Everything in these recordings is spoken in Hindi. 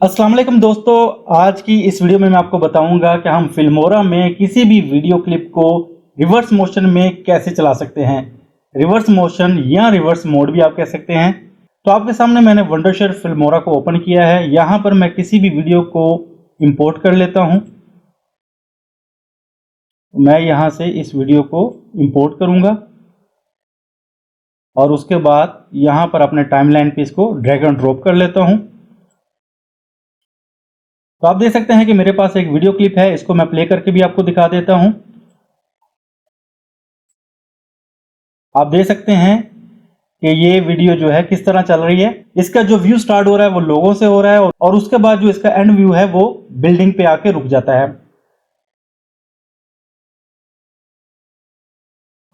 अस्सलाम वालेकुम दोस्तों, आज की इस वीडियो में मैं आपको बताऊंगा कि हम फिल्मोरा में किसी भी वीडियो क्लिप को रिवर्स मोशन में कैसे चला सकते हैं। रिवर्स मोशन या रिवर्स मोड भी आप कह सकते हैं। तो आपके सामने मैंने वंडरशेयर फिल्मोरा को ओपन किया है। यहाँ पर मैं किसी भी वीडियो को इंपोर्ट कर लेता हूँ। मैं यहाँ से इस वीडियो को इंपोर्ट करूँगा और उसके बाद यहाँ पर अपने टाइमलाइन पे इसको ड्रैग एंड ड्रॉप कर लेता हूँ। तो आप देख सकते हैं कि मेरे पास एक वीडियो क्लिप है, इसको मैं प्ले करके भी आपको दिखा देता हूं। आप देख सकते हैं कि ये वीडियो जो है किस तरह चल रही है। इसका जो व्यू स्टार्ट हो रहा है वो लोगों से हो रहा है और उसके बाद जो इसका एंड व्यू है वो बिल्डिंग पे आके रुक जाता है।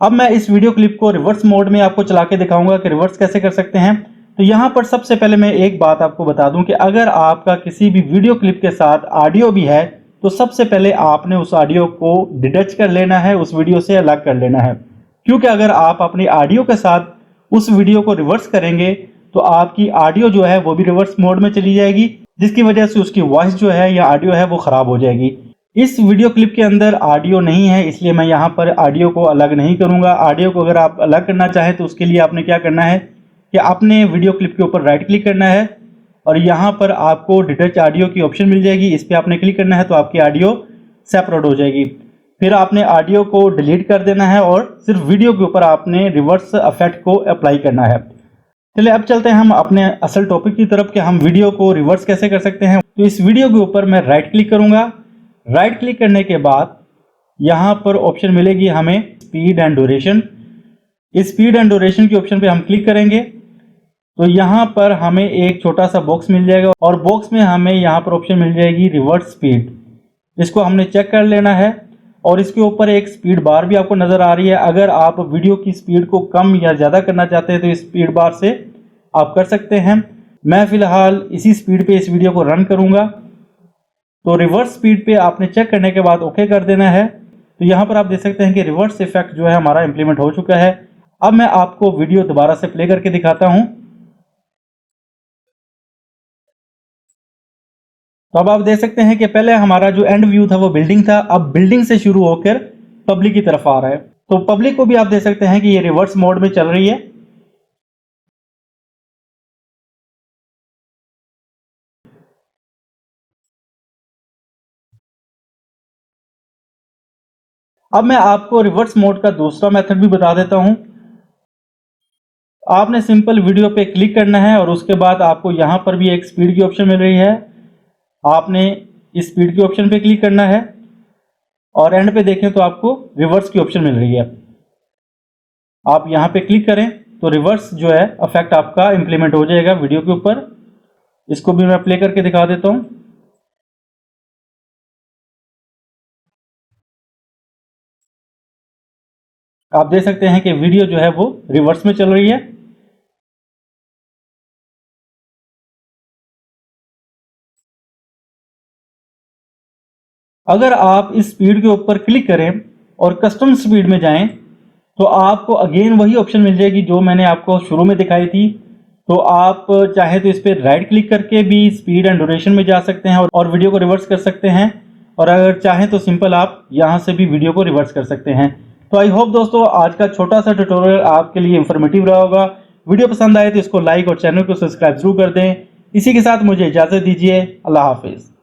अब मैं इस वीडियो क्लिप को रिवर्स मोड में आपको चला के दिखाऊंगा कि रिवर्स कैसे कर सकते हैं। तो यहाँ पर सबसे पहले मैं एक बात आपको बता दूं कि अगर आपका किसी भी वीडियो क्लिप के साथ ऑडियो भी है तो सबसे पहले आपने उस ऑडियो को डिटैच कर लेना है, उस वीडियो से अलग कर लेना है। क्योंकि अगर आप अपनी ऑडियो के साथ उस वीडियो को रिवर्स करेंगे तो आपकी ऑडियो जो है वो भी रिवर्स मोड में चली जाएगी, जिसकी वजह से उसकी वॉइस जो है या ऑडियो है वो खराब हो जाएगी। इस वीडियो क्लिप के अंदर ऑडियो नहीं है, इसलिए मैं यहाँ पर ऑडियो को अलग नहीं करूँगा। ऑडियो को अगर आप अलग करना चाहें तो उसके लिए आपने क्या करना है कि आपने वीडियो क्लिप के ऊपर राइट क्लिक करना है और यहाँ पर आपको डिटेच ऑडियो की ऑप्शन मिल जाएगी। इस पर आपने क्लिक करना है तो आपकी ऑडियो सेपरेट हो जाएगी। फिर आपने ऑडियो को डिलीट कर देना है और सिर्फ वीडियो के ऊपर आपने रिवर्स इफेक्ट को अप्लाई करना है। चलिए अब चलते हैं हम अपने असल टॉपिक की तरफ कि हम वीडियो को रिवर्स कैसे कर सकते हैं। तो इस वीडियो के ऊपर मैं राइट क्लिक करूँगा। राइट क्लिक करने के बाद यहाँ पर ऑप्शन मिलेगी हमें स्पीड एंड ड्यूरेशन। इस स्पीड एंड ड्यूरेशन की ऑप्शन पे हम क्लिक करेंगे तो यहाँ पर हमें एक छोटा सा बॉक्स मिल जाएगा और बॉक्स में हमें यहाँ पर ऑप्शन मिल जाएगी रिवर्स स्पीड। इसको हमने चेक कर लेना है और इसके ऊपर एक स्पीड बार भी आपको नज़र आ रही है। अगर आप वीडियो की स्पीड को कम या ज़्यादा करना चाहते हैं तो इस स्पीड बार से आप कर सकते हैं। मैं फ़िलहाल इसी स्पीड पे इस वीडियो को रन करूँगा। तो रिवर्स स्पीड पे आपने चेक करने के बाद ओके कर देना है। तो यहाँ पर आप देख सकते हैं कि रिवर्स इफेक्ट जो है हमारा इम्प्लीमेंट हो चुका है। अब मैं आपको वीडियो दोबारा से प्ले करके दिखाता हूँ। तो अब आप देख सकते हैं कि पहले हमारा जो एंड व्यू था वो बिल्डिंग था, अब बिल्डिंग से शुरू होकर पब्लिक की तरफ आ रहा है। तो पब्लिक को भी आप देख सकते हैं कि ये रिवर्स मोड में चल रही है। अब मैं आपको रिवर्स मोड का दूसरा मेथड भी बता देता हूं। आपने सिंपल वीडियो पे क्लिक करना है और उसके बाद आपको यहां पर भी एक स्पीड की ऑप्शन मिल रही है। आपने इस स्पीड की ऑप्शन पे क्लिक करना है और एंड पे देखें तो आपको रिवर्स की ऑप्शन मिल रही है। आप यहां पे क्लिक करें तो रिवर्स जो है इफेक्ट आपका इंप्लीमेंट हो जाएगा वीडियो के ऊपर। इसको भी मैं प्ले करके दिखा देता हूं। आप देख सकते हैं कि वीडियो जो है वो रिवर्स में चल रही है। अगर आप इस स्पीड के ऊपर क्लिक करें और कस्टम स्पीड में जाएं तो आपको अगेन वही ऑप्शन मिल जाएगी जो मैंने आपको शुरू में दिखाई थी। तो आप चाहे तो इस पर राइट क्लिक करके भी स्पीड एंड ड्यूरेशन में जा सकते हैं और वीडियो को रिवर्स कर सकते हैं, और अगर चाहें तो सिंपल आप यहां से भी वीडियो को रिवर्स कर सकते हैं। तो आई होप दोस्तों आज का छोटा सा ट्यूटोरियल आपके लिए इंफॉर्मेटिव रहा होगा। वीडियो पसंद आए तो इसको लाइक और चैनल को सब्सक्राइब जरूर कर दें। इसी के साथ मुझे इजाज़त दीजिए। अल्लाह हाफिज़।